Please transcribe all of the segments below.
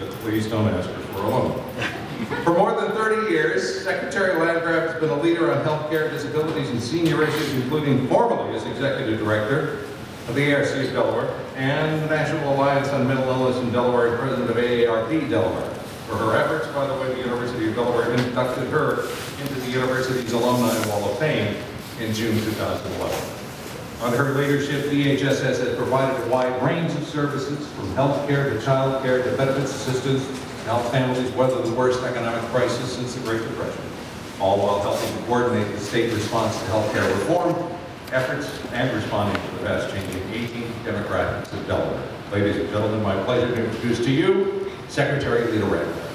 but please don't ask her for a loan. For more than 30 years, Secretary Landgraf has been a leader on healthcare, disabilities, and senior issues, including formerly as Executive Director of the ARC of Delaware and the National Alliance on Mental Illness in Delaware and President of AARP Delaware. For her efforts, by the way, the University of Delaware inducted her into the university's Alumni Wall of Fame in June 2011. Under her leadership, DHSS has provided a wide range of services, from health care to child care to benefits assistance to help families weather the worst economic crisis since the Great Depression, all while helping to coordinate the state response to health care reform efforts and responding to the fast-changing aging demographics of Delaware. Ladies and gentlemen, my pleasure to introduce to you Secretary Lita Randolph.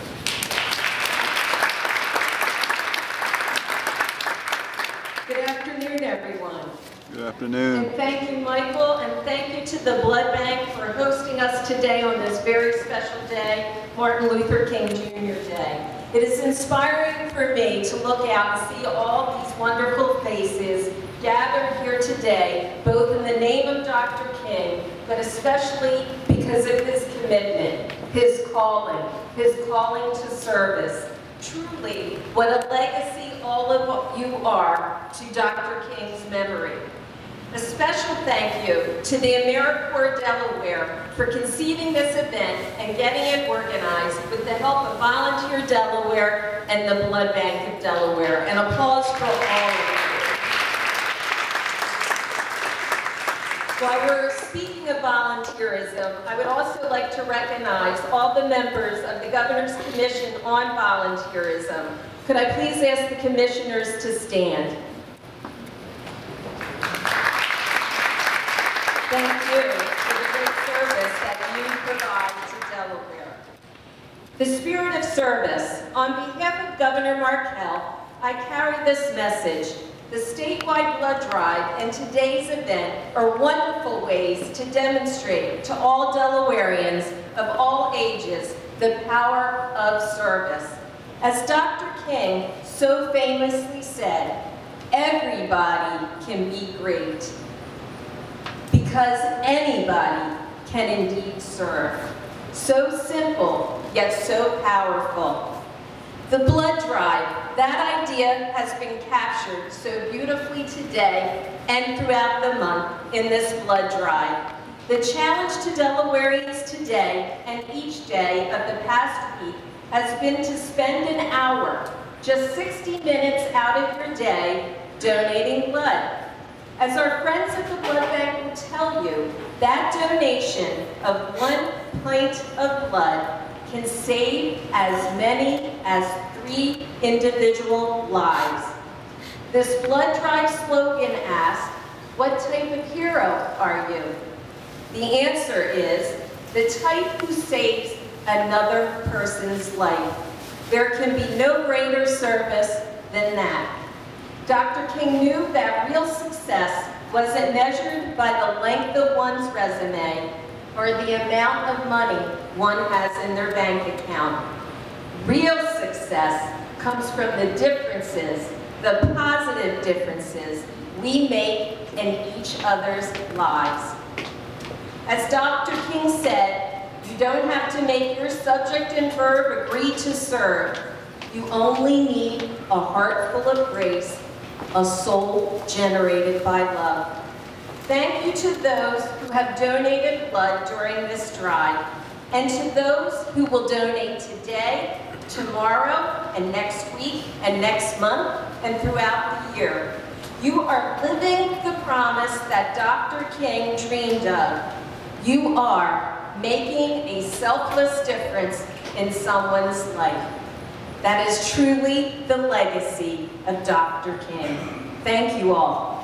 Good afternoon, everyone. Good afternoon. And thank you, Michael, and thank you to the Blood Bank for hosting us today on this very special day, Martin Luther King Jr. Day. It is inspiring for me to look out and see all these wonderful faces gathered here today, both in the name of Dr. King, but especially because of his commitment, his calling to service. Truly, what a legacy all of you are to Dr. King's memory. A special thank you to the AmeriCorps Delaware for conceiving this event and getting it organized with the help of Volunteer Delaware and the Blood Bank of Delaware. And applause for all of you. While we're speaking of volunteerism, I would also like to recognize all the members of the Governor's Commission on Volunteerism. Could I please ask the commissioners to stand? Thank you for the great service that you provide to Delaware. The spirit of service. On behalf of Governor Markell, I carry this message. The statewide blood drive and today's event are wonderful ways to demonstrate to all Delawareans of all ages the power of service. As Dr. King so famously said, everybody can be great because anybody can indeed serve. So simple, yet so powerful. The blood drive, that idea has been captured so beautifully today and throughout the month in this blood drive. The challenge to Delawareans today and each day of the past week has been to spend an hour, just 60 minutes out of your day, donating blood. As our friends at the Blood Bank will tell you, that donation of 1 pint of blood can save as many as 3 individual lives. This blood drive slogan asks, what type of hero are you? The answer is, the type who saves another person's life. There can be no greater service than that. Dr. King knew that real success wasn't measured by the length of one's resume or the amount of money one has in their bank account. Real success comes from the differences, the positive differences we make in each other's lives. As Dr. King said, you don't have to make your subject and verb agree to serve. You only need a heart full of grace, a soul generated by love. Thank you to those who have donated blood during this drive, and to those who will donate today, tomorrow, and next week, and next month, and throughout the year. You are living the promise that Dr. King dreamed of. You are making a selfless difference in someone's life. That is truly the legacy of Dr. King. Thank you all.